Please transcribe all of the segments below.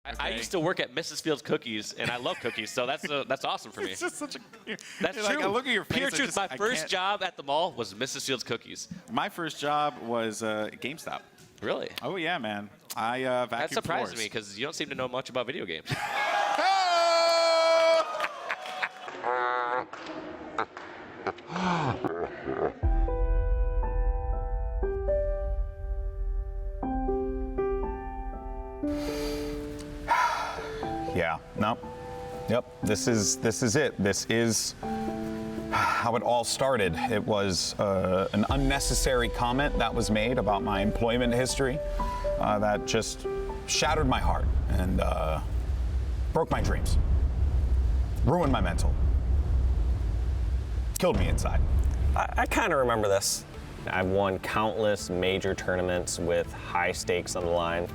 Okay. I used to work at Mrs. Fields Cookies, and I love cookies, so that's awesome for me. It's just such a. That's true. Like, I look at your face. Pure truth. My first job at the mall was Mrs. Fields Cookies. My first job was GameStop. Really? Oh yeah, man. I vacuumed That surprised floors. me because you don't seem to know much about video games. Yeah. No. Yep. This is it. This is how it all started. It was an unnecessary comment that was made about my employment history that just shattered my heart and broke my dreams, ruined my mental, killed me inside. I kind of remember this. I've won countless major tournaments with high stakes on the line.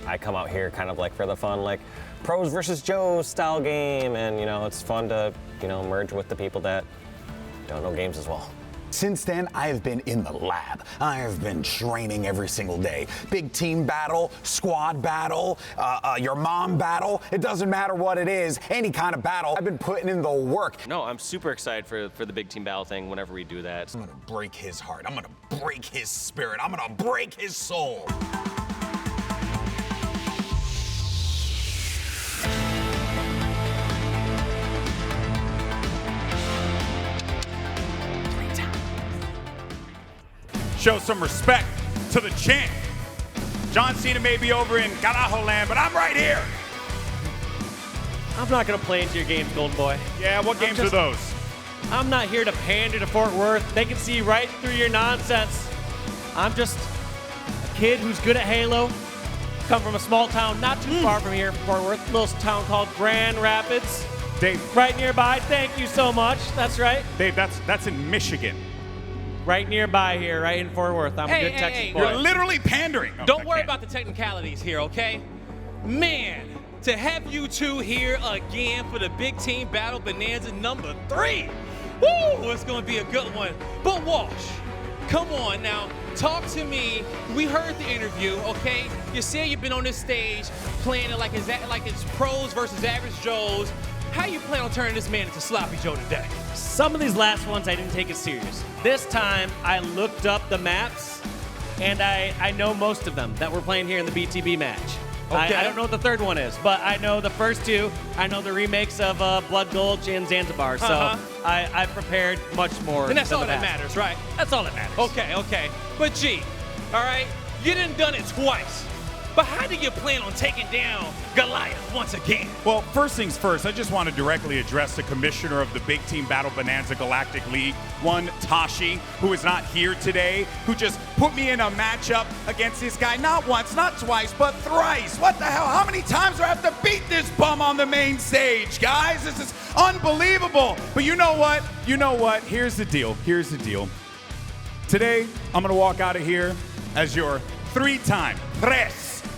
I come out here kind of like for the fun, like pros versus Joes style game, and it's fun to merge with the people that don't know games as well. Since then, I have been in the lab. I have been training every single day. Big team battle, squad battle, your mom battle. It doesn't matter what it is, any kind of battle. I've been putting in the work. No, I'm super excited for the big team battle thing whenever we do that. I'm gonna break his heart. I'm gonna break his spirit. I'm gonna break his soul. Show some respect to the champ. John Cena may be over in Carajo land, but I'm right here. I'm not going to play into your games, Goldenboy. Yeah, what games are those? I'm not here to pander to Fort Worth. They can see right through your nonsense. I'm just a kid who's good at Halo. Come from a small town not too far from here, Fort Worth. A little town called Grand Rapids. Dave. Right nearby. Thank you so much. That's right. Dave, that's in Michigan. Right nearby here, right in Fort Worth. I'm a good Texas boy. You're literally pandering. Don't worry about the technicalities here, okay? Man, to have you two here again for the big team battle Bonanza number 3. Woo, it's gonna be a good one. But Walsh, come on now, talk to me. We heard the interview, okay? You say you've been on this stage playing it like it's pros versus average Joes. How you plan on turning this man into Sloppy Joe today? Some of these last ones I didn't take it serious. This time I looked up the maps and I know most of them that we're playing here in the BTB match. Okay. I don't know what the third one is, but I know the first two. I know the remakes of Blood Gulch and Zanzibar, so I prepared much more. And that's than all the that past. matters, right? That's all that matters. Okay. But G, all right, you done it twice. But how do you plan on taking down Goliath once again? Well, first things first, I just want to directly address the commissioner of the Big Team Battle Bonanza Galactic League, one Tashi, who is not here today, who just put me in a matchup against this guy, not once, not twice, but thrice. What the hell? How many times do I have to beat this bum on the main stage, guys? This is unbelievable. But you know what? Here's the deal. Today, I'm going to walk out of here as your 3-time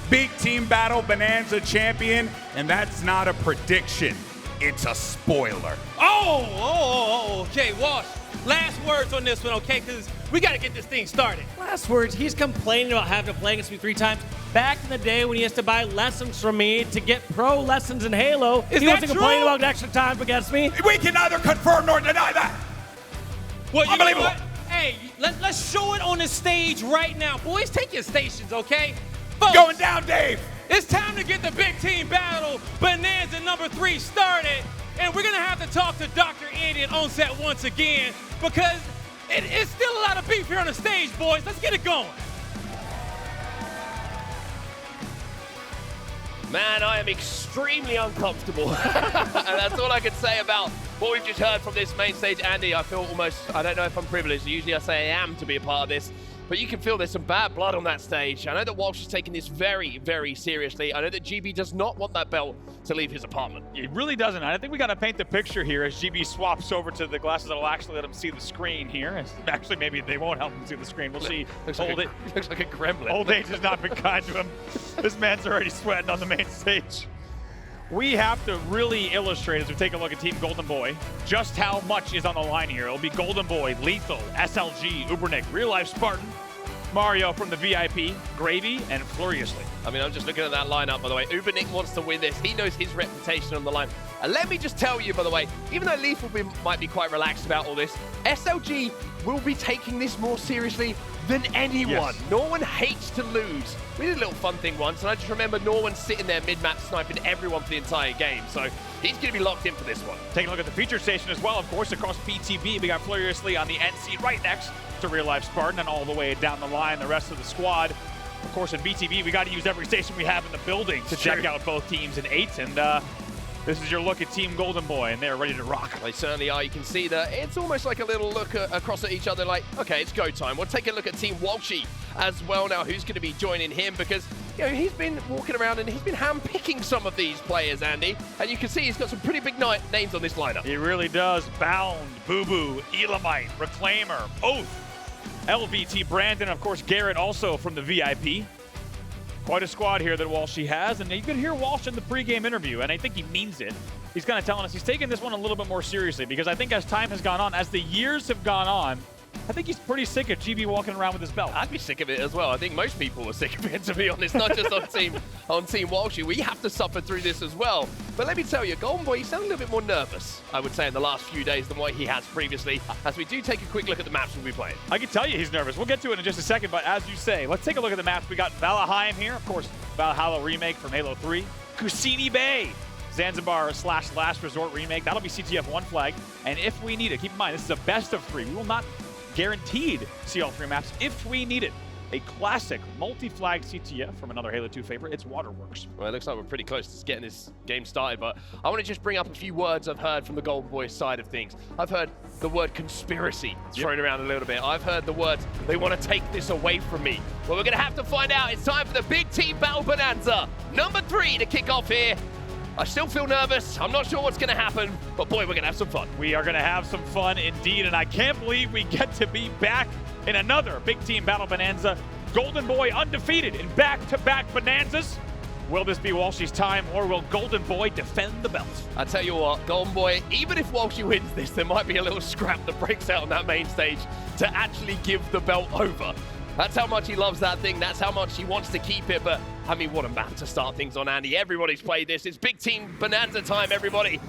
Big Team Battle Bonanza champion, and that's not a prediction. It's a spoiler. Okay, Walsh. Last words on this one, okay? Because we got to get this thing started. Last words, he's complaining about having to play against me 3 times. Back in the day when he has to buy lessons from me to get pro lessons in Halo, he wasn't complaining about extra time against me. We can neither confirm nor deny that. Well, you Unbelievable. know what? Hey, let's show it on the stage right now. Boys, take your stations, okay? Folks, Going down, Dave. it's time to get the big team battle Bonanza number 3 started. And we're going to have to talk to Dr. Andy at onset once again because it's still a lot of beef here on the stage, boys. Let's get it going. Man, I am extremely uncomfortable. And that's all I can say about what we've just heard from this main stage. Andy, I feel I don't know if I'm privileged. Usually I say I am to be a part of this. But you can feel there's some bad blood on that stage. I know that Walsh is taking this very, very seriously. I know that GB does not want that belt to leave his apartment. It really doesn't. I think we got to paint the picture here as GB swaps over to the glasses that'll actually let him see the screen here. Actually, maybe they won't help him see the screen. We'll see. Looks like a gremlin. Old age has not been kind to him. This man's already sweating on the main stage. We have to really illustrate, as we take a look at Team Goldenboy, just how much is on the line here. It'll be Goldenboy, Lethal, SLG, Ubernick, Real Life Spartan, Mario from the VIP, Gravy, and Furiously. I mean, I'm just looking at that lineup, by the way. Ubernick wants to win this. He knows his reputation on the line. And let me just tell you, by the way, even though Leaf might be quite relaxed about all this, SLG will be taking this more seriously than anyone. Yes. Norman hates to lose. We did a little fun thing once, and I just remember Norman sitting there mid-map sniping everyone for the entire game. So he's going to be locked in for this one. Taking a look at the feature station as well, of course, across BTB, we got Furiously on the end seat right next to Real Life Spartan, and all the way down the line, the rest of the squad. Of course, in BTB, we got to use every station we have in the building to check out both teams in 8. And this is your look at Team Goldenboy, and they're ready to rock. They certainly are. You can see that it's almost like a little look across at each other like, okay, it's go time. We'll take a look at Team Walshy as well now, who's going to be joining him, because you know he's been walking around and he's been hand-picking some of these players, Andy. And you can see he's got some pretty big names on this lineup. He really does. Bound, Boo Boo, Elamite, Reclaimer, Oath, LVT, Brandon, of course, Garrett also from the VIP. Quite a squad here that Walshy has, and you can hear Walsh in the pregame interview, and I think he means it. He's kind of telling us he's taking this one a little bit more seriously, because I think as time has gone on, as the years have gone on, I think he's pretty sick of GB walking around with his belt. I'd be sick of it as well. I think most people are sick of it, to be honest, not just on Team Walshy. We have to suffer through this as well. But let me tell you, Goldenboy, he sounded a little bit more nervous, I would say, in the last few days than what he has previously, as we do take a quick look at the maps we'll be playing. I can tell you he's nervous. We'll get to it in just a second, but as you say, let's take a look at the maps. We got Valheim here, of course, Valhalla remake from Halo 3. Kusini Bay, Zanzibar / Last Resort remake. That'll be CTF 1 flag, and if we need it, keep in mind, this is a best of 3. We will not guaranteed see all 3 maps if we need it. A classic multi-flag CTF from another Halo 2 favorite. It's Waterworks. Well, it looks like we're pretty close to getting this game started, but I want to just bring up a few words I've heard from the Goldenboy side of things. I've heard the word conspiracy thrown around a little bit. I've heard the words, they want to take this away from me. Well, we're going to have to find out. It's time for the big team battle bonanza. Number 3 to kick off here. I still feel nervous. I'm not sure what's going to happen, but boy, we're going to have some fun. We are going to have some fun indeed, and I can't believe we get to be back in another big team battle bonanza. Goldenboy undefeated in back-to-back bonanzas. Will this be Walshy's time, or will Goldenboy defend the belt? I tell you what, Goldenboy, even if Walshy wins this, there might be a little scrap that breaks out on that main stage to actually give the belt over. That's how much he loves that thing. That's how much he wants to keep it. But, I mean, what a map to start things on, Andy. Everybody's played this. It's big team bonanza time, everybody.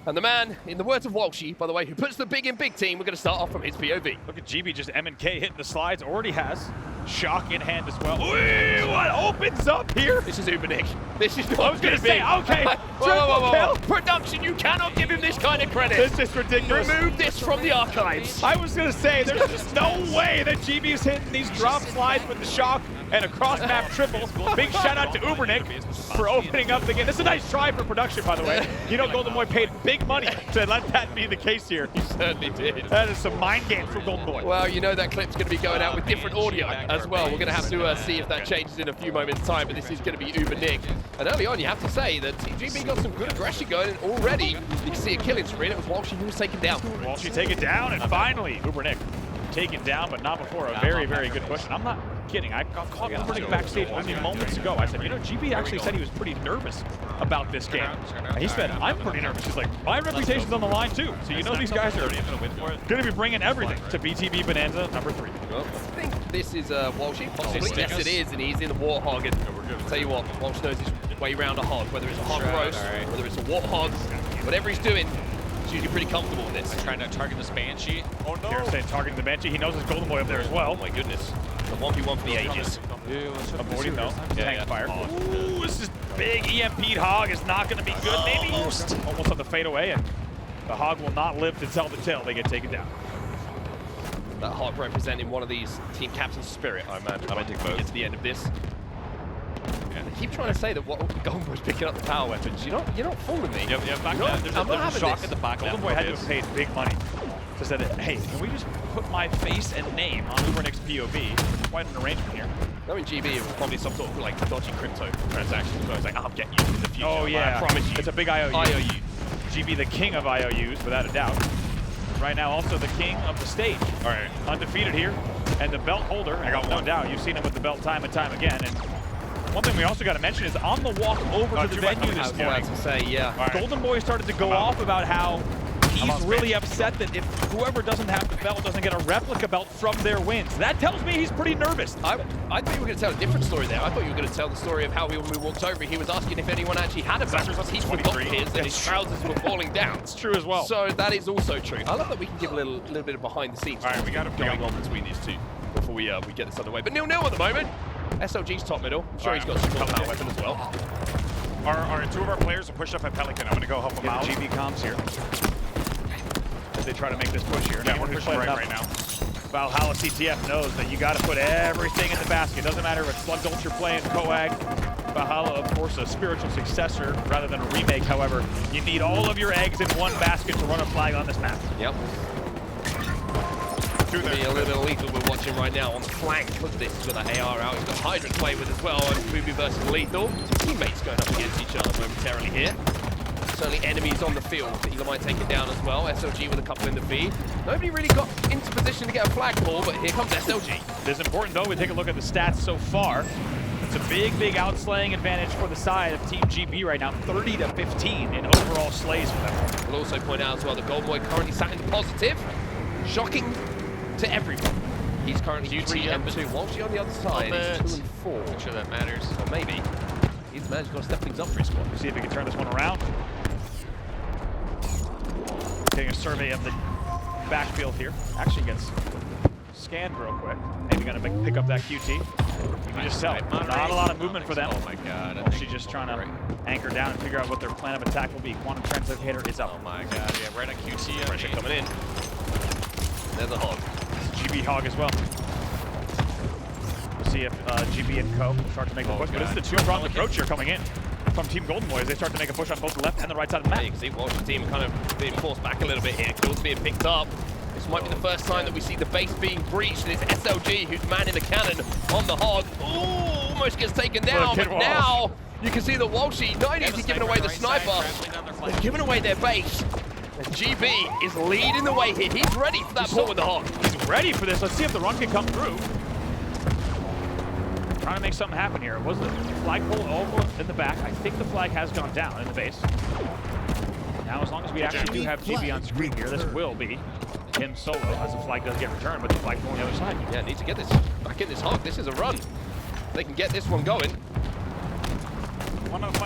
And the man, in the words of Walshy, by the way, who puts the big in big team, we're going to start off from his POV. Look at GB just M&K hitting the slides. Already has Shock in hand as well. Ooh, what opens up here? This is Ubernick. This is not I was going to say, okay. whoa. Production, you cannot give him this kind of credit. This is ridiculous. Remove this from the archives. I was going to say, there's just no way that GB's hitting these drop slides with the Shock and a cross-map triple. Big shout-out to Ubernick for opening up the game. This is a nice try for production, by the way. You know Goldenboy paid big money to let that be the case here. He certainly did. That is some mind games from Goldenboy. Well, you know that clip's going to be going out with different audio as well. We're going to have to see if that changes in a few moments' time, but this is going to be Ubernick. And early on, you have to say that GB got some good aggression going, and already you can see a killing spree. It was Walshy who was taken down. Walshy taken down, and finally, Ubernick taken down, but not before a very, very good push. And I'm not kidding. I caught Ubernick backstage only moments ago. I said, you know, GB actually said he was pretty nervous about this game. And he said, I'm pretty nervous. He's like, my reputation's on the line too. So you know these guys are going to be bringing everything to BTB Bonanza number 3. Well, I think this is Walshy. Possibly, yes, it is, and he's in the Warthog. And I'll tell you what, Walsh knows his way around a hog, whether it's a hog roast, whether it's a Warthog, whatever he's doing. He's usually pretty comfortable with this. Trying to target this Banshee. Oh no! They're saying targeting the Banshee. He knows his Goldenboy up there as well. Oh my goodness. The 1v1 for the ages. Avoiding though. Tank fire. Ooh, this is big. EMP'd Hog is not going to be good. Maybe almost on the fadeaway, and the Hog will not live to tell the tale. They get taken down. That Hog representing one of these team captain's spirit, I imagine. I might take both. Get to the end of this. I keep trying to say that Goldenboy's picking up the power weapons. You're not fooling me. Yeah, back down. There's a Shock at the back. Goldenboy had to have paid big money to say that, hey, can we just put my face and name on Ubernick's POV? Quite an arrangement here. Knowing GB, it was probably some sort of like dodgy crypto transaction. So I was like, I'll get you in the future. Oh yeah, I promise you. It's a big IOU. GB, the king of IOUs, without a doubt. Right now, also the king of the stage. All right, undefeated here, and the belt holder. I got no doubt. You've seen him with the belt time and time again. And one thing we also got to mention is on the walk over to the venue this morning, Goldenboy started to go off about how He's really upset that if whoever doesn't have the belt doesn't get a replica belt from their wins. That tells me he's pretty nervous. I thought you were going to tell a different story there. I thought you were going to tell the story of how when we walked over, he was asking if anyone actually had a belt because he forgot his and his trousers were falling down. It's true as well. So that is also true. I love that we can give a little bit of behind the scenes. All right, we got going on between these two before we get this underway. But 0-0 at the moment. SLG's top middle. I'm sure he's got some more power weapon as well. Our two of our players will push up at Pelican. I'm going to go help them out. GB comms here. As they try to make this push here. Yeah, we're pushing right now. Valhalla CTF knows that you got to put everything in the basket. Doesn't matter if it's Slug Ultra playing Coag. Valhalla, of course, a spiritual successor rather than a remake. However, you need all of your eggs in one basket to run a flag on this map. Yep. Be a little lethal we're watching right now on the flank. Look at this, he's got that AR out, he's got Hydra to play with as well, and Booby versus Lethal. Two teammates going up against each other momentarily here. Certainly enemies on the field that you might take it down as well. SLG with a couple in the feed. Nobody really got into position to get a flagpole, but here comes SLG. It is important though, we take a look at the stats so far. It's a big outslaying advantage for the side of Team GB right now, 30-15 in overall slays for them. We'll also point out as well that Goldenboy currently sat in positive. Shocking to everyone. He's currently 3-2. Walshy on the other side is 2-4. Not sure that matters. Or maybe. He's the man who's got to step things up for his squad. See if he can turn this one around. Taking a survey of the backfield here. Actually gets scanned real quick. Maybe gonna pick up that QT. You can just tell. Not a lot of movement for them. Oh my god. She's just trying to anchor down and figure out what their plan of attack will be. Quantum Translocator is up. Oh my god. Yeah, right on QT. Pressure coming in. There's a hog. GB hog as well. We'll see if GB and Co start to make the push. But it's the two-pronged approach here coming in from Team Goldenboy as they start to make a push on both the left and the right side of the map. You can see Walsh's team kind of being forced back a little bit here. Kills being picked up. This might be the first time that we see the base being breached, and it's SLG who's manning the cannon on the hog. Ooh, almost gets taken down, but now you can see that Walshy not only is he giving away the sniper, they're giving away their base. And GB is leading the way here. He's ready for that pull with the hog. He's ready for this. Let's see if the run can come through. Trying to make something happen here. It was the flagpole over in the back. I think the flag has gone down in the base. Now, as long as we actually do have GB on screen here, this will be him solo as the flag does get returned, but the flagpole on the other side. Yeah, need to get this back in this hog. This is a run. They can get this one going.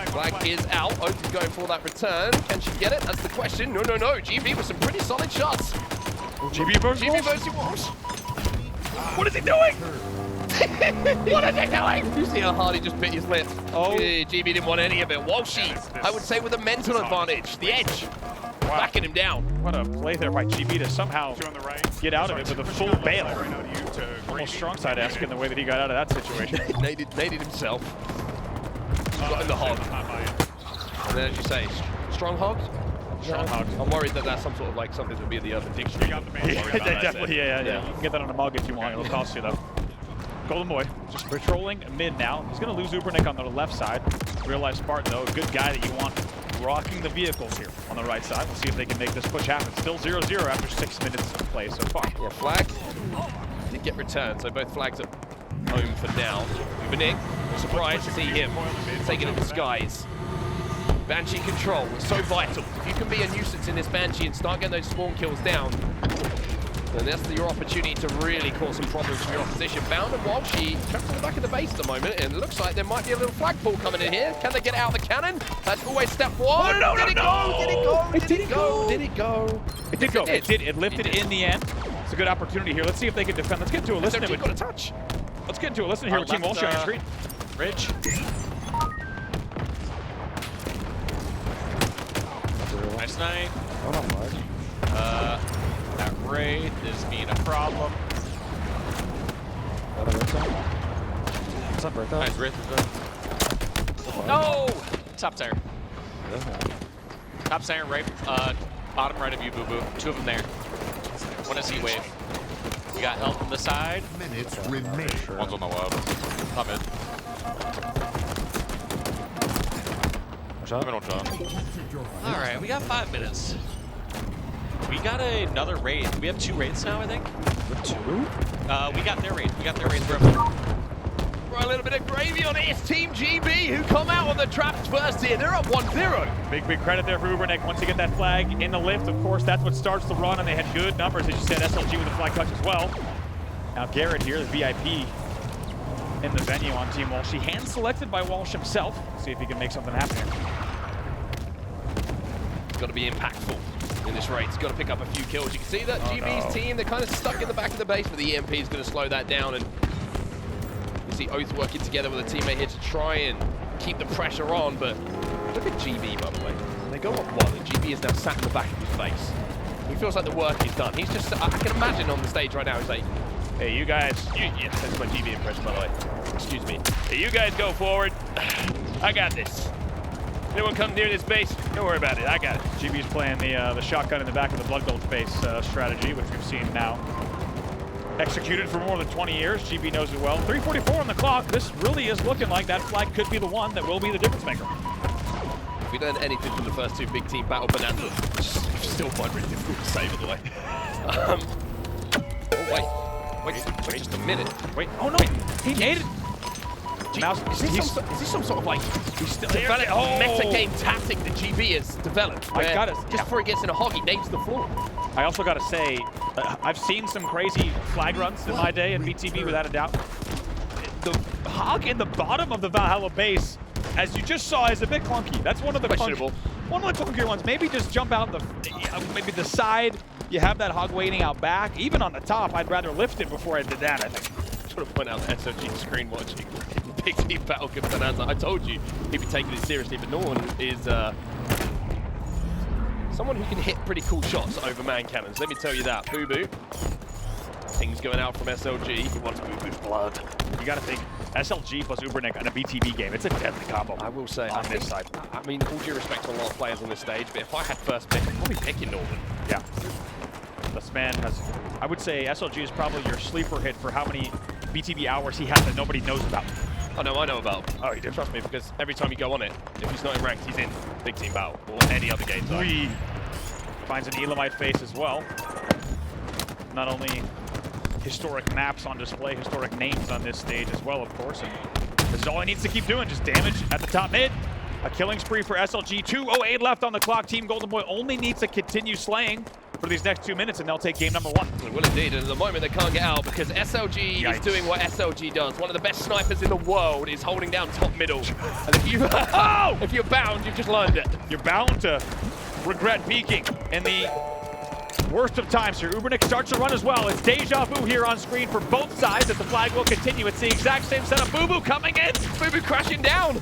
Flag is out. Oath is going for that return. Can she get it? That's the question. No. GB with some pretty solid shots. GB versus Walsh. What is he doing? What is he doing? You see how hard he just bit his lip. Oh. GB didn't want any of it. Walshy, I would say with a mental advantage. The edge. Wow. Backing him down. What a play there by GB to somehow get out of it with a full bail. Almost strong side-esque in the way that he got out of that situation. Naded himself. Got in the hog. And then, as you say, strong hogs? Strong hogs. I'm worried that that's some sort of like something that would be in the Urban Dictionary. Definitely, yeah. You can get that on a mug if you want. It'll cost you, though. Goldenboy just patrolling mid now. He's going to lose Ubernick on the left side. Real life Spartan, though, a good guy that you want rocking the vehicles here on the right side. We'll see if they can make this push happen. Still 0-0 after 6 minutes of play so far. Yeah, flag did get returned, so both flags are home for now. Ubernick, surprised to see him taking in the skies. Banshee control is so vital. If you can be a nuisance in this Banshee and start getting those spawn kills down, then that's your opportunity to really cause some problems for your opposition. Bound and Walshy trapped in the back of the base at the moment, and it looks like there might be a little flagpole coming in here. Can they get out of the cannon? That's always step one. Oh, Did it go? Did it go? It did. It lifted in the end. It's a good opportunity here. Let's see if they can defend. Let's get to a listen. Got a touch. Let's get into a listen here with Team Walshy on your screen. Ridge. Nice night. That raid is being a problem. What's up, Bertha? Nice Wraith. No! Top tire. Top tire right, bottom right of you, Boo Boo. Two of them there. One is Heat Wave. You got help from the side. Minutes remain. One's on the left. Top mid. Shot? Middle shot. Alright, we got 5 minutes. We got another raid. We have 2 raids now, I think. Two? We got their raid. We got their raid, bro. throw a little bit of gravy on it. It's Team GB who come out on the traps first here. They're up 1-0. Big credit there for Ubernick. Once you get that flag in the lift, of course, that's what starts the run, and they had good numbers, as you said, SLG with the flag touch as well. Now Garrett here, the VIP in the venue on Team Walshy. Hand selected by Walsh himself. See if he can make something happen here. It's got to be impactful in this race. It's got to pick up a few kills. You can see that GB's team, they're kind of stuck in the back of the base, but the EMP is going to slow that down. And you see Oath working together with a teammate here to try and keep the pressure on. But look at GB, by the way. They go up one, and GB is now sat in the back of his face. He feels like the work is done. He's just, I can imagine on the stage right now, he's like, hey, you guys, yeah, that's my GB impression, by the way. Excuse me. Hey, you guys go forward. I got this. Anyone come near this base, don't worry about it. I got it. GB's playing the shotgun in the back of the Blood Gold base strategy, which we've seen now executed for more than 20 years. GB knows it well. 3:44 on the clock. This really is looking like that flag could be the one that will be the difference maker. If we learned anything from the first two big team battle Bonanza, still quite really difficult to say, by the way. Oh, wait, just a minute. Wait, oh no, he made it. Now, is this some sort of like meta game tactic that GB has developed? Just before he gets in a hog, he names the floor. I also got to say, I've seen some crazy flag runs in my day in BTB, without a doubt. The hog in the bottom of the Valhalla base, as you just saw, is a bit clunky. That's one of the clunkier ones. Maybe just jump out maybe the side. You have that hog waiting out back. Even on the top, I'd rather lift it before I did that, I think. I just want to point out the SOG screen watching. Big team battle against Bonanza. I told you he'd be taking it seriously, but no one is someone who can hit pretty cool shots over man cannons. Let me tell you that. Boo Boo. Things going out from SLG. He wants Boo Boo's blood. You got to think SLG plus Ubernick in a BTB game. It's a deadly combo. I will say on this side. I mean, all due respect to a lot of players on this stage, but if I had first pick, I'd probably pick in Northern. Yeah. This man has, I would say SLG is probably your sleeper hit for how many BTB hours he has that nobody knows about. Oh no, I know about him. Oh, you do? Trust me, because every time you go on it, if he's not in ranked, he's in big team battle or any other game zone. Finds an Elamite face as well. Not only historic maps on display, historic names on this stage as well, of course. And this is all he needs to keep doing, just damage at the top mid. A killing spree for SLG. 2:08 left on the clock. Team Goldenboy only needs to continue slaying for these next 2 minutes, and they'll take game number 1. Well, indeed, and at the moment they can't get out because SLG is doing what SLG does. One of the best snipers in the world is holding down top middle. And if you, if you're bound, you've just learned it. You're bound to regret peeking in the worst of times here. Ubernick starts to run as well. It's deja vu here on screen for both sides as the flag will continue. It's the exact same setup. Boo Boo coming in. Boo Boo crashing down.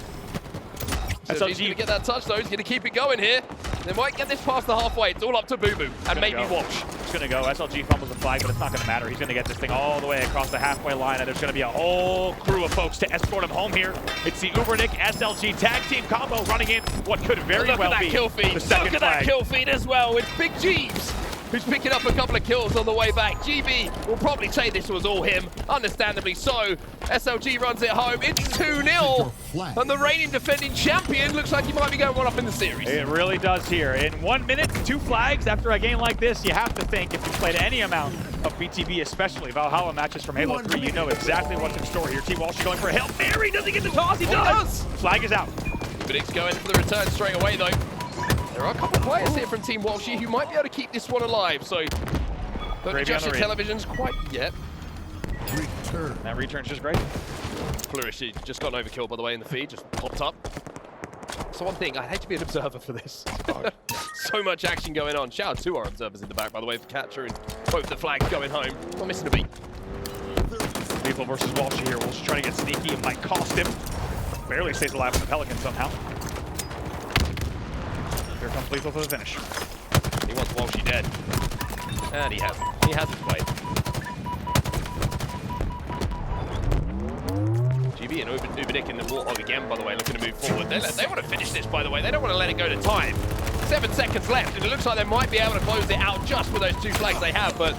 SLG. He's going to get that touch though. He's going to keep it going here. They might get this past the halfway. It's all up to Boo Boo and maybe Walsh. It's going to go. SLG fumbles the flag, but it's not going to matter. He's going to get this thing all the way across the halfway line, and there's going to be a whole crew of folks to escort him home here. It's the Ubernick SLG tag team combo running in what could very well be the second flag. Look at that kill feed as well. It's Big Jeeves who's picking up a couple of kills on the way back. GB will probably say this was all him, understandably so. SLG runs it home. It's 2-0, and the reigning defending champion looks like he might be going one up in the series. It really does here. In 1 minute, 2 flags after a game like this, you have to think if you played any amount of BTB, especially Valhalla matches from Halo 3, you know exactly what's in store here. Team Walsh going for a Hail Mary. Does he get the toss? He does! Flag is out. Ubernick's going for the return straight away, though. There are a couple of players here from Team Walshy who might be able to keep this one alive, so don't adjust your televisions quite yet. That return's just great. Flourish just got an overkill, by the way, in the feed, just popped up. So one thing, I'd hate to be an observer for this. So much action going on. Shout out to our observers in the back, by the way, for Catcher and both the flags going home. Not missing a beat. Lethal versus Walshy here. Walshy trying to get sneaky. It might cost him. Barely stays alive with the Pelican somehow. Here comes Lethal for the finish. He wants Walshy dead. And he hasn't. He has his way. GB and Ubernick in the Warthog again, by the way, looking to move forward. They want to finish this, by the way. They don't want to let it go to time. 7 seconds left, and it looks like they might be able to close it out just with those 2 flags they have, but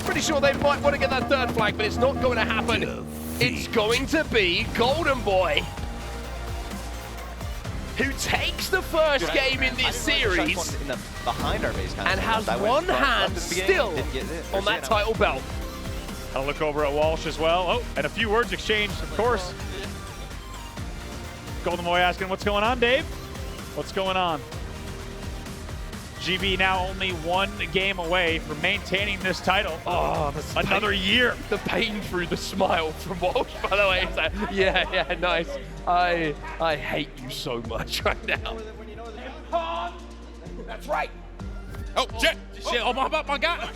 pretty sure they might want to get that 3rd flag, but it's not going to happen. It's going to be Goldenboy who takes the first game in this series behind our base and has one hand still on that title belt. I'll look over at Walsh as well. Oh, and a few words exchanged, of course. Goldenboy asking, what's going on, Dave? What's going on? GB now only 1 game away from maintaining this title. Oh, another year. The pain through the smile from Walsh, by the way. It's like, yeah, nice. I hate you so much right now. That's right. Oh, shit. Shit, oh my God.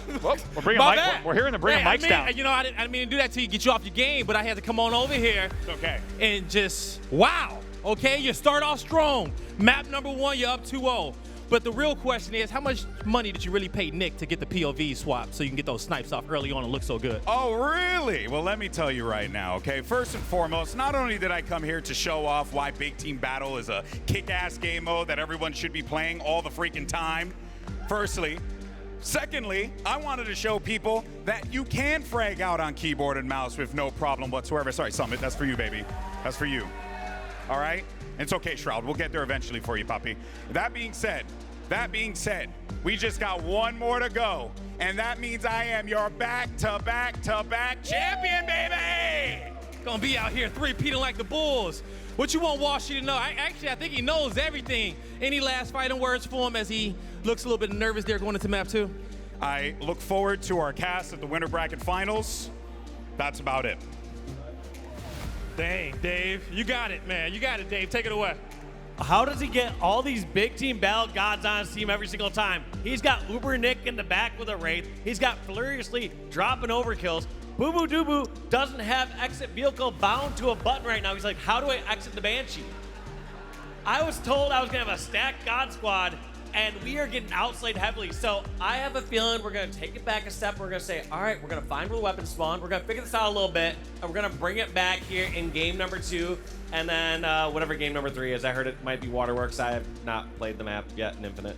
We're bringing we're hearing them bringing mics down. You know, I didn't mean to do that to you, get you off your game, but I had to come on over here. It's okay. And just, wow. Okay, you start off strong. Map number 1, you're up 2-0. But the real question is, how much money did you really pay Nick to get the POV swap so you can get those snipes off early on and look so good? Oh, really? Well, let me tell you right now, okay? First and foremost, not only did I come here to show off why Big Team Battle is a kick-ass game mode that everyone should be playing all the freaking time, firstly. Secondly, I wanted to show people that you can frag out on keyboard and mouse with no problem whatsoever. Sorry, Summit, that's for you, baby. That's for you. All right? It's okay, Shroud. We'll get there eventually for you, puppy. That being said, we just got 1 more to go, and that means I am your back-to-back-to-back champion, baby! Gonna be out here three-peating like the Bulls. What you want Walshy to know? I think he knows everything. Any last fighting words for him as he looks a little bit nervous there going into map 2? I look forward to our cast at the Winter Bracket Finals. That's about it. Dang, Dave. You got it, man. You got it, Dave. Take it away. How does he get all these big team battle gods on his team every single time? He's got Uber Nick in the back with a Wraith. He's got furiously dropping overkills. Boo Boo Doo Boo doesn't have exit vehicle bound to a button right now. He's like, how do I exit the Banshee? I was told I was gonna have a stacked God squad, and we are getting outslayed heavily. So I have a feeling we're gonna take it back a step. We're gonna say, all right, we're gonna find where the weapons spawn. We're gonna figure this out a little bit, and we're gonna bring it back here in game number 2, and then whatever game number 3 is. I heard it might be Waterworks. I have not played the map yet in Infinite.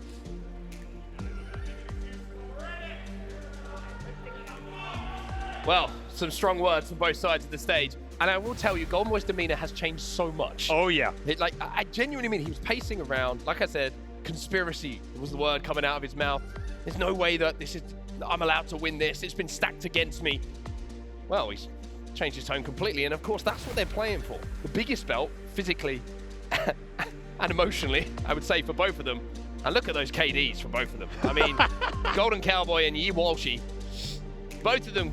Well, some strong words from both sides of the stage. And I will tell you, Goldenboy's demeanor has changed so much. Oh, yeah. I genuinely mean, he was pacing around. Like I said, conspiracy was the word coming out of his mouth. There's no way that I'm allowed to win this. It's been stacked against me. Well, he's changed his tone completely. And of course, that's what they're playing for. The biggest belt, physically and emotionally, I would say, for both of them. And look at those KDs for both of them. I mean, Golden Cowboy and Yi Walshy, both of them,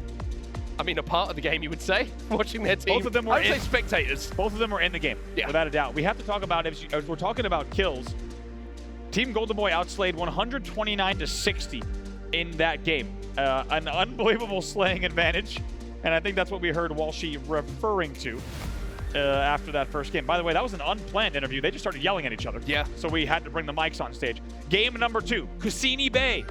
I mean, a part of the game, you would say, watching their team. Both of them were I would say spectators. Both of them were in the game, without a doubt. We have to talk about, as we're talking about kills, Team Goldenboy outslayed 129-60 in that game. An unbelievable slaying advantage, and I think that's what we heard Walshy referring to after that first game. By the way, that was an unplanned interview. They just started yelling at each other. Yeah. So we had to bring the mics on stage. Game number 2, Kusini Bay.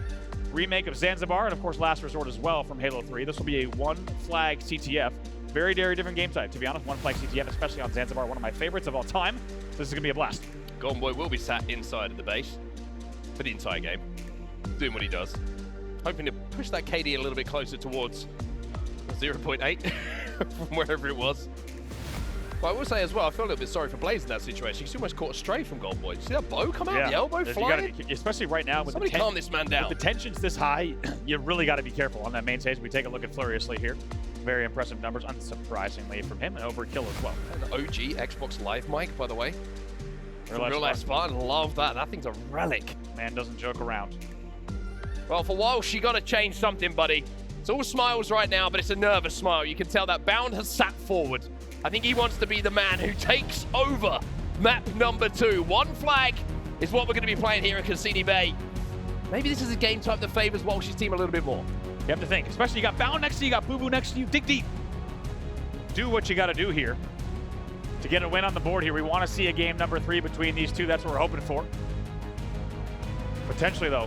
Remake of Zanzibar, and of course Last Resort as well from Halo 3. This will be a 1-flag CTF. Very, very different game type, to be honest. 1-flag CTF, especially on Zanzibar, one of my favorites of all time. This is going to be a blast. Goldenboy will be sat inside of the base for the entire game, doing what he does. Hoping to push that KD a little bit closer towards 0.8 from wherever it was. But I will say as well, I feel a little bit sorry for Blaze in that situation. He's almost caught a stray from Goldenboy. Did you see that bow come out, the elbow flying? Especially right now with Somebody calm this man down. With the tensions this high, you really got to be careful on that main stage. We take a look at Furiously here. Very impressive numbers, unsurprisingly, from him, and overkill as well. An OG Xbox Live mic, by the way. Real life Spartan, love that. That thing's a relic. Man doesn't joke around. Well, for Walsh, you got to change something, buddy. It's all smiles right now, but it's a nervous smile. You can tell that Bound has sat forward. I think he wants to be the man who takes over map number 2. 1 flag is what we're going to be playing here in Kusini Bay. Maybe this is a game type that favors Walsh's team a little bit more. You have to think, especially you got Bound next to you, you got Boo Boo next to you. Dig deep. Do what you got to do here to get a win on the board here. We want to see a game number 3 between these two. That's what we're hoping for. Potentially, though,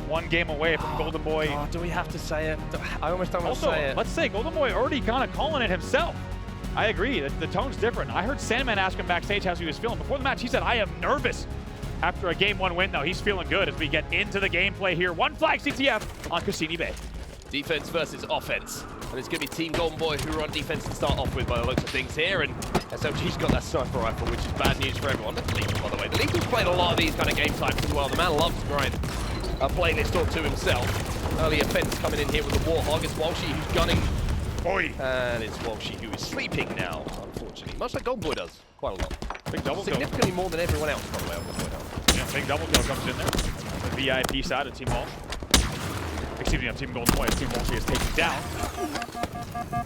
1 game away from Goldenboy. Oh, do we have to say it? I almost don't want to say it. Let's say Goldenboy already kind of calling it himself. I agree, the tone's different. I heard Sandman ask him backstage how he was feeling. Before the match, he said, I am nervous. After a game 1 win, though, he's feeling good as we get into the gameplay here. 1 flag CTF on Kusini Bay. Defense versus offense. And it's going to be Team Goldenboy who are on defense to start off with by the looks of things here. And SLG's got that sniper rifle, which is bad news for everyone. That's Lethal, by the way. The Lethal's played a lot of these kind of game types as well. The man loves to grind a playlist or two himself. Early offense coming in here with the Warthog. It's Walshy who's gunning Oi. And it's Walshy who is sleeping now, unfortunately. Much like Goldenboy does, quite a lot. Big double kill. Significantly more than everyone else, by the way, on this point out. Yeah, big double kill comes in there. The VIP side of Team Walsh. Excuse me, Team Goldenboy. Team Walshy is taken down.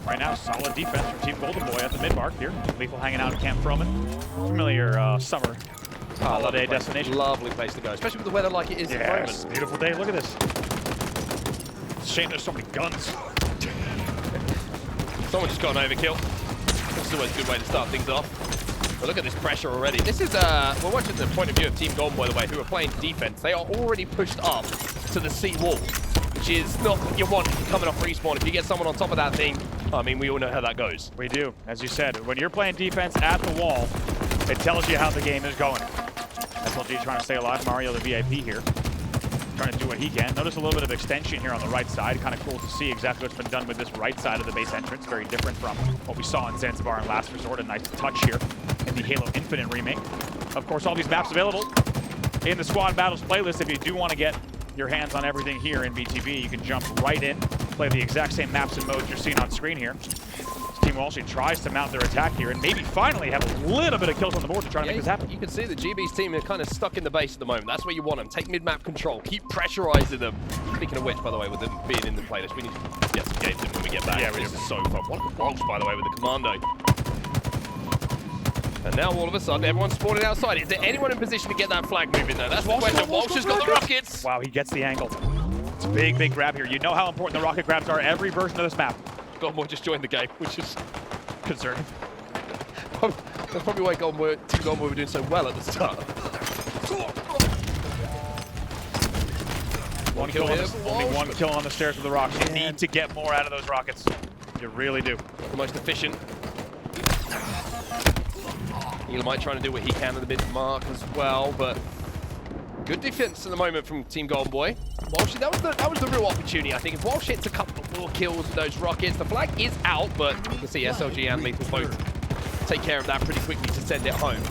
Right now, solid defense from Team Goldenboy at the mid mark here. Lethal hanging out at Camp Froman. Familiar summer holiday destination. Lovely place to go, especially with the weather like it is at the Yes, moment. beautiful day. Look at this. It's a shame there's so many guns. Someone just got an overkill. This is always a good way to start things off. But look at this pressure already. This is, we're watching the point of view of Team Golden, by the way, who are playing defense. They are already pushed up to the sea wall, which is not what you want if you're coming off respawn. If you get someone on top of that thing, I mean, we all know how that goes. We do. As you said, when you're playing defense at the wall, it tells you how the game is going. SLG trying to stay alive. Mario, the VIP here, trying to do what he can. Notice a little bit of extension here on the right side. Kind of cool to see exactly what's been done with this right side of the base entrance. Very different from what we saw in Zanzibar and Last Resort. A nice touch here in the Halo Infinite remake. Of course, all these maps available in the Squad Battles playlist. If you do want to get your hands on everything here in BTB, you can jump right in, play the exact same maps and modes you're seeing on screen here. Team Walshy tries to mount their attack here and maybe finally have a little bit of kills on the board to try to make this happen. You can see the GB's team are kind of stuck in the base at the moment. That's where you want them. Take mid-map control. Keep pressurizing them. Speaking of which, by the way, with them being in the playlist, we need to get some games in when we get back. Yeah, this is so fun. What a Walsh, by the way, with the commando. And now all of a sudden, everyone's spawning outside. Is there anyone in position to get that flag moving though? That's the question. Walsh has got the rockets. Wow, he gets the angle. It's a big, big grab here. You know how important the rocket grabs are every version of this map. Goldenboy just joined the game, which is Concerning. that's probably why Team Goldenboy were doing so well at the start. One kill here, only one kill on the stairs with the rocks. You need to get more out of those rockets. You really do. The most efficient. Elamite trying to do what he can at the mid mark as well, but good defense at the moment from Team Goldenboy. Walsh, that was the real opportunity, I think. If Walsh hits a couple more kills with those rockets, the flag is out, but you can see SLG and Lethal both take care of that pretty quickly to send it home.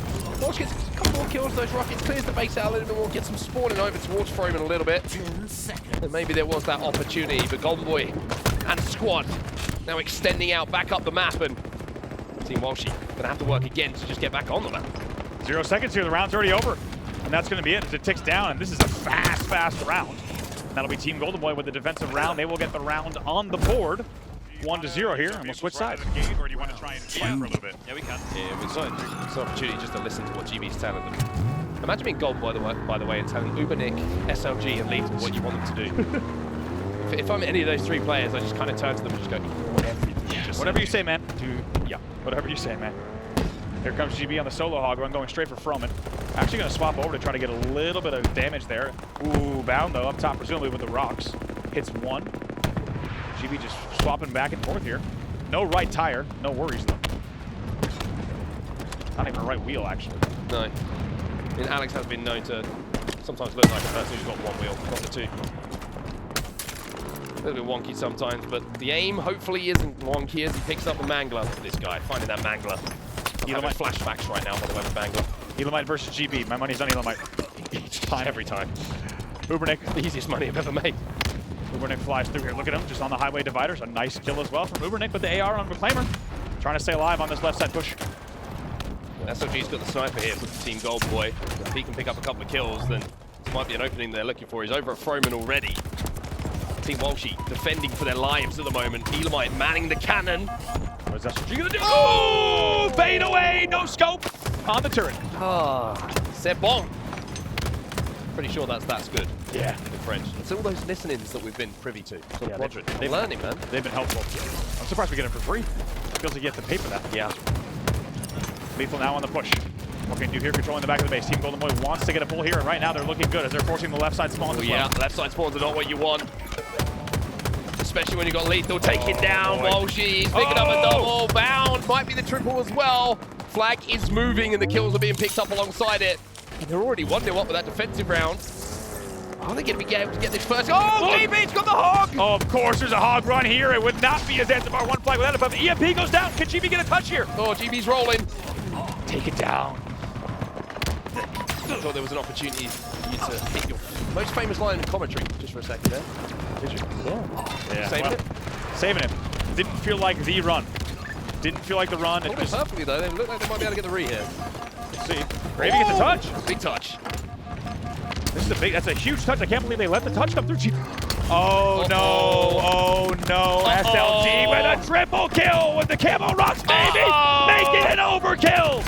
Walsh gets a couple more kills with those rockets, clears the base out a little bit more, gets some spawning over towards Froman a little bit. And maybe there was that opportunity, but Goldenboy and squad now extending out back up the map, and Team Walshy gonna have to work again to just get back on the map. 0 seconds here, the round's already over. And that's gonna be it as it ticks down, and this is a fast, fast round. And that'll be Team Goldenboy with the defensive round. They will get the round on the board. 1-0 here, and we'll switch sides. Or do you want to try and fight for a little bit? Yeah, we can. Yeah, it's an opportunity just to listen to what GB's telling them. Imagine being Goldenboy, by the way, and telling Ubernick, SLG, and Lethal what you want them to do. if I'm any of those three players, I just kind of turn to them and just go, Whatever you say, man. Whatever you say, man. Here comes GB on the solo hog run, going straight for Froman. Actually going to swap over to try to get a little bit of damage there. Ooh, bound though, up top presumably with the rocks. Hits one. GB just swapping back and forth here. No right tire, no worries though. Not even a right wheel, actually. No. I mean, Alex has been known to sometimes look like a person who's got one wheel, not the two. A little bit wonky sometimes, but the aim hopefully isn't wonky as he picks up the mangler. This guy, finding that mangler. I'm having flashbacks right now, by the way, with mangler. Elamite versus GB. My money's on Elamite. Each time. Every time. Ubernick. The easiest money I've ever made. Ubernick flies through here. Look at him, just on the highway dividers. A nice kill as well from Ubernick with the AR on Reclaimer. Trying to stay alive on this left side push. SLG's got the sniper here with Team Goldenboy. If he can pick up a couple of kills, then this might be an opening they're looking for. He's over at Froman already. Team Walshy defending for their lives at the moment. Elamite manning the cannon. What's SLG gonna do? Oh! Fade away! No scope on the turret. C'est bon. Pretty sure that's good. Yeah. In French. It's all those listenings that we've been privy to. So Yeah, Roderick, they've learning, man. They've been helpful. I'm surprised we get them for free. Feels like you have to pay for that. Yeah. Lethal now on the push. What can you do here? Controlling the back of the base. Team Goldenboy wants to get a pull here, and right now they're looking good as they're forcing the left side spawns as well. Yeah, left side spawns are not what you want. Especially when you got Lethal taking down Walshy. He's picking up a double. Bound might be the triple as well. Flag is moving and the kills are being picked up alongside it. And they're already 1-0 up with that defensive round. Are they going to be able to get this first? Oh, GB's got the hog! Oh, of course, there's a hog run here. It would not be a Zanzibar one flag without it, but the EMP goes down. Can GB get a touch here? Oh, GB's rolling. Take it down. I thought there was an opportunity for you to hit your most famous line in commentary just for a second there. Did you? Yeah. Saving it? Saving it. Didn't feel like the run. Didn't feel like the run. Hold it perfectly though. They look like they might be able to get the re here. Let's see. Gravy gets a touch. Big touch. This is a big, that's a huge touch. I can't believe they let the touch come through. Oh no, oh no. SLG with a triple kill with the camo rocks, baby. Making an overkill.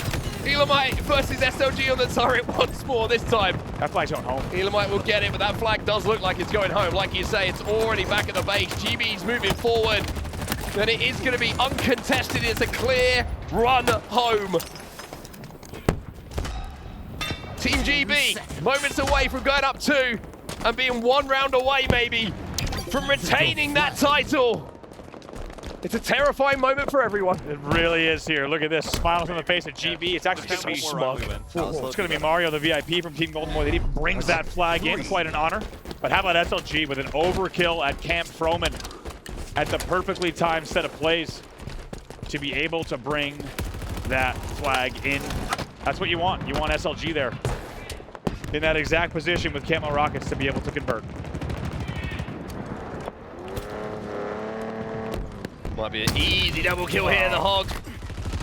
Elamite versus SLG on the turret once more this time. That flag's going home. Elamite will get it, but that flag does look like it's going home. Like you say, it's already back at the base. GB's moving forward. Then it is going to be uncontested. It's a clear run home. Team GB, moments away from going up 2 and being 1 round away maybe from retaining that title. It's a terrifying moment for everyone. It really is here. Look at this, smiles on the face of GB. It's actually going to be smug. It's going to be Mario, the VIP from Team Goldenboy, that even brings that flag in. Quite an honor. But how about SLG with an overkill at Camp Froman at the perfectly timed set of plays to be able to bring that flag in. That's what you want. You want SLG there in that exact position with camo rockets to be able to convert. Might be an easy double kill here, the Hog.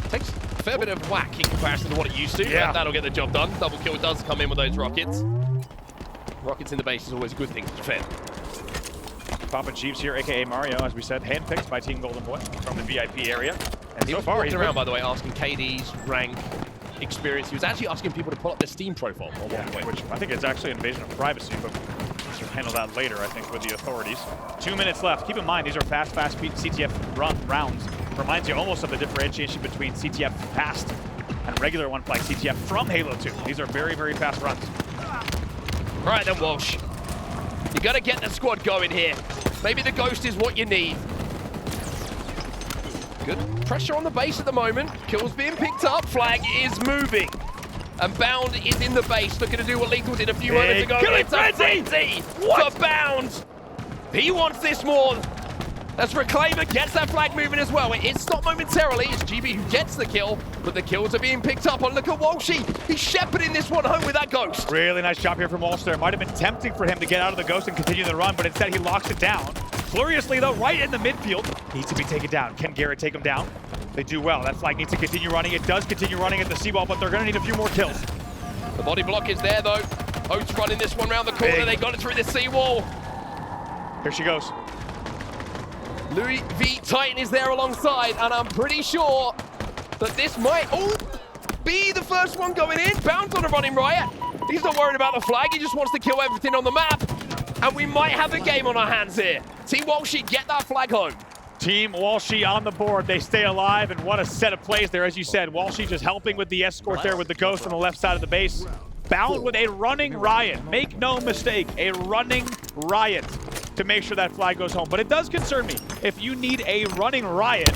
Takes a fair bit of whack in comparison to what it used to. Yeah. That'll get the job done. Double kill does come in with those rockets. Rockets in the base is always a good thing to defend. Papa Jeeves here, aka Mario, as we said, handpicked by Team Goldenboy from the VIP area. And He so was far, walking he's around, by the way, asking KD's rank, experience. He was actually asking people to pull up their Steam profile on one point. which I think is actually an invasion of privacy, but we'll handle that later, I think, with the authorities. 2 minutes left. Keep in mind, these are fast CTF rounds. Reminds you almost of the differentiation between CTF fast and regular one like CTF from Halo 2. These are very, very fast runs. All right then, Walsh. You got to get the squad going here. Maybe the Ghost is what you need. Good pressure on the base at the moment. Kills being picked up. Flag is moving. And Bound is in the base, looking to do what Lethal did a few moments ago. killing It's a frenzy for Bound. He wants this more. As Reclaimer gets that flag moving as well. It's not momentarily, it's GB who gets the kill, but the kills are being picked up. And look at Walshy. He's shepherding this one home with that Ghost. Really nice job here from Walsh there. Might have been tempting for him to get out of the Ghost and continue the run, but instead he locks it down. Gloriously though, right in the midfield. Needs to be taken down. Can Garrett take him down? They do well. That flag needs to continue running. It does continue running at the seawall, but they're going to need a few more kills. The body block is there though. Oates running this one round the corner. Big. They got it through the seawall. Here she goes. Louis V. Titan is there alongside, and I'm pretty sure that this might be the first one going in. Bound on a running riot. He's not worried about the flag. He just wants to kill everything on the map. And we might have a game on our hands here. Team Walshy, get that flag home. Team Walshy on the board. They stay alive, and what a set of plays there. As you said, Walshy just helping with the escort there with the Ghost on the left side of the base. Bound with a running riot. Make no mistake, a running riot to make sure that flag goes home. But it does concern me. If you need a running riot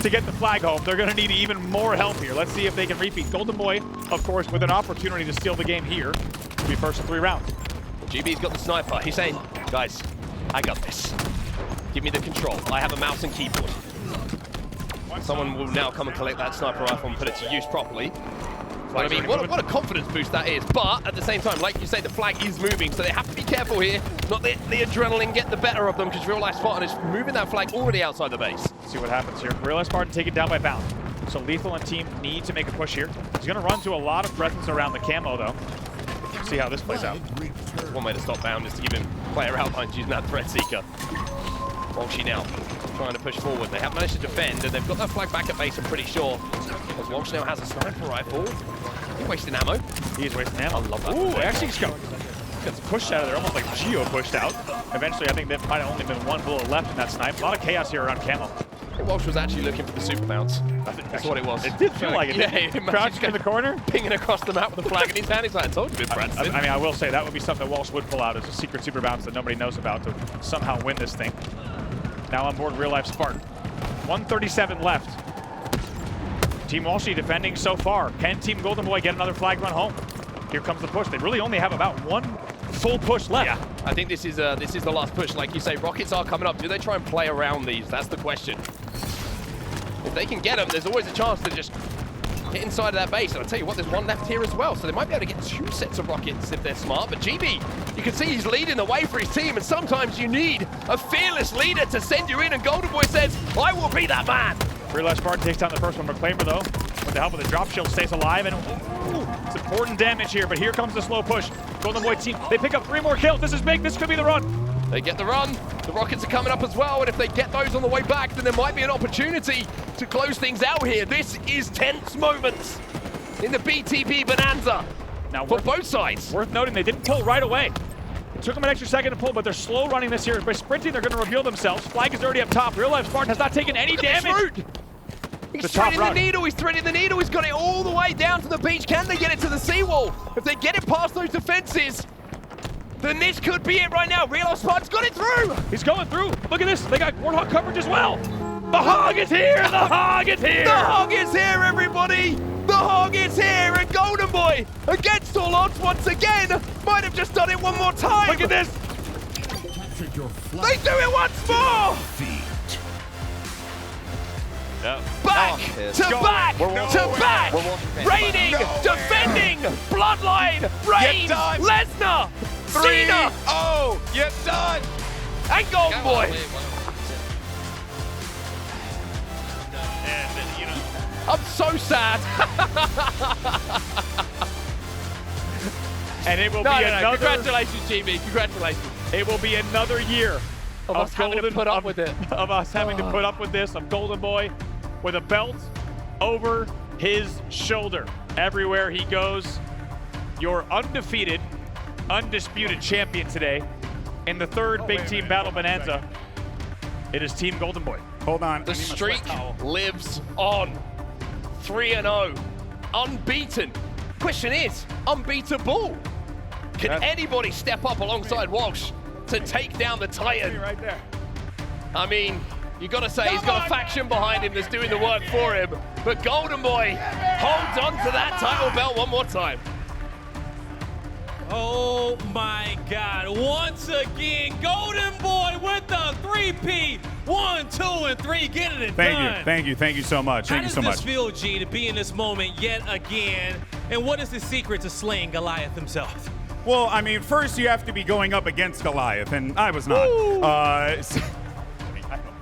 to get the flag home, they're going to need even more help here. Let's see if they can repeat. Goldenboy, of course, with an opportunity to steal the game here. It'll be first of 3 rounds. GB's got the sniper. He's saying, guys, I got this. Give me the control. I have a mouse and keyboard. Someone will now come and collect that sniper rifle and put it to use properly. But I mean, what a confidence boost that is. But at the same time, like you say, the flag is moving, so they have to be careful here. Not let the adrenaline get the better of them, because Real Life Spartan is moving that flag already outside the base. Let's see what happens here. Real Life Spartan taken down by Bound. So Lethal and team need to make a push here. He's going to run to a lot of presence around the camo, though. See how this plays out. One way to stop Bound is to give him player outlines using that Threat Seeker. Walshy now trying to push forward. They have managed to defend, and they've got that flag back at base, I'm pretty sure. Because Walsh now has a sniper rifle. He's wasting ammo. He is wasting ammo. I love that. Ooh, actually gets pushed out of there, almost like Geo pushed out. Eventually, I think there might have only been 1 bullet left in that snipe. A lot of chaos here around camo. Walsh was actually looking for the super bounce. That's what it was. It did feel like it. Yeah, Crouched in the corner, pinging across the map with a flag in his hand. He's like, I told you, Brad. I mean, I will say that would be something that Walsh would pull out as a secret super bounce that nobody knows about to somehow win this thing. Now on board Real Life Spartan. 137 left. Team Walshy defending so far. Can Team Goldenboy get another flag run home? Here comes the push. They really only have about 1 full push left. Yeah, I think this is the last push. Like you say, rockets are coming up. Do they try and play around these? That's the question. If they can get them, there's always a chance to just get inside of that base. And I'll tell you what, there's one left here as well. So they might be able to get 2 sets of rockets if they're smart. But GB, you can see he's leading the way for his team. And sometimes you need a fearless leader to send you in. And Goldenboy says, I will be that man. Real Spartan takes down the first one, but Claimer, though, with the help of the drop shield, stays alive. And it's important damage here, but here comes the slow push. Goldenboy team, they pick up 3 more kills. This is big. This could be the run. They get the run. The rockets are coming up as well. And if they get those on the way back, then there might be an opportunity to close things out here. This is tense moments in the BTB Bonanza Now, for both sides. Worth noting, they didn't pull right away. It took them an extra second to pull, but they're slow running this here. By sprinting, they're going to reveal themselves. Flag is already up top. Real Life Spartan has not taken any damage. He's threading the needle, he's threading the needle, he's got it all the way down to the beach. Can they get it to the seawall? If they get it past those defenses, then this could be it right now. Real Life Spartan's got it through! He's going through. Look at this. They got Warthog coverage as well. The Hog is here! The Hog is here! The Hog is here, everybody! The Hog is here, and Goldenboy, against all odds once again, might have just done it one more time. Look at this! They do it once more! Back to back to back! Raiding, defending, Bloodline, Reigns, Lesnar, Cena! Oh, you're done! And Goldenboy! I'm so sad. And it will be another... Congratulations, GB. Congratulations. It will be another year of us having to put up with it. Of us having to put up with this, of Goldenboy with a belt over his shoulder. Everywhere he goes, your undefeated, undisputed champion today in the third Big Team Battle Bonanza. It is Team Goldenboy. Hold on. The streak lives on. 3-0. Unbeaten. Question is, unbeatable. Can anybody step up alongside Walsh to take down the Titan? Right there. I mean, you got to say he's got a faction behind him that's doing the work for him. But Goldenboy holds on to that title belt one more time. Oh my God, once again, Goldenboy with the 3P. 1, 2, and 3, getting it done. Thank you so much. Thank you so much. How does this feel, G, to be in this moment yet again? And what is the secret to slaying Goliath himself? Well, I mean, first you have to be going up against Goliath, and I was not.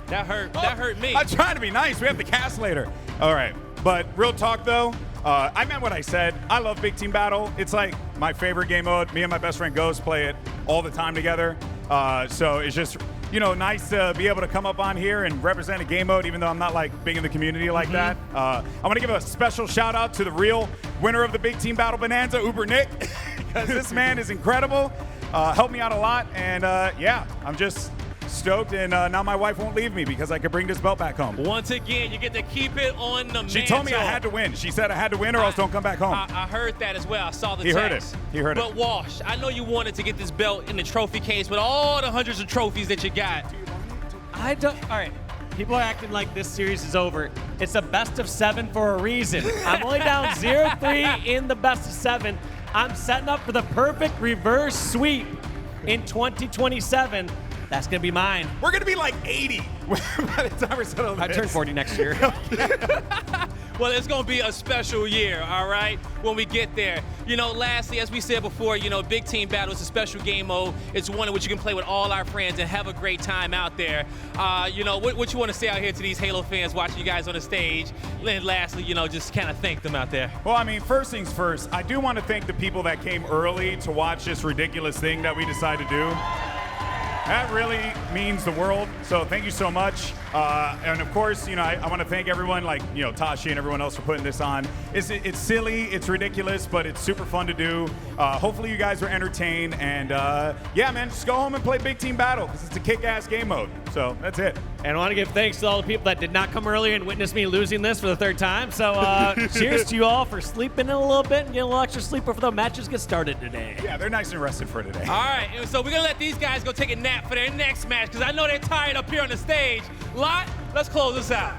That hurt me. I'm trying to be nice. We have the cast later. All right. But real talk, though, I meant what I said. I love Big Team Battle. It's like my favorite game mode. Me and my best friend Ghost play it all the time together. So it's just, you know, nice to be able to come up on here and represent a game mode, even though I'm not like big in the community like that. I want to give a special shout out to the real winner of the Big Team Battle Bonanza, Uber Nick, because this man is incredible. Helped me out a lot, and yeah, I'm just stoked, and now my wife won't leave me because I could bring this belt back home. Once again, you get to keep it on the mantle. She told me I had to win. She said I had to win or else don't come back home. I heard that as well. I saw the text. Heard it. He heard it. But Walsh, I know you wanted to get this belt in the trophy case with all the hundreds of trophies that you got. All right. People are acting like this series is over. It's a best of 7 for a reason. I'm only down 0-3 in the best of 7. I'm setting up for the perfect reverse sweep in 2027. That's going to be mine. We're going to be like 80 by the time we're settled. I turn 40 next year. Well, it's going to be a special year, all right, when we get there. You know, lastly, as we said before, you know, Big Team Battle is a special game mode. It's one in which you can play with all our friends and have a great time out there. You know, what you want to say out here to these Halo fans watching you guys on the stage? And lastly, you know, just kind of thank them out there. Well, I mean, first things first, I do want to thank the people that came early to watch this ridiculous thing that we decided to do. That really means the world, so thank you so much. And of course, you know, I want to thank everyone, like, you know, Tashi and everyone else for putting this on. It's silly, it's ridiculous, but it's super fun to do. Hopefully you guys are entertained, and yeah, man, just go home and play Big Team Battle, because it's a kick-ass game mode. So that's it. And I want to give thanks to all the people that did not come earlier and witness me losing this for the 3rd time. So cheers to you all for sleeping in a little bit and getting a little extra sleep before the matches get started today. Yeah, they're nice and rested for today. All right, and so we're going to let these guys go take a nap for their next match, because I know they're tired up here on the stage. Lot, let's close this out.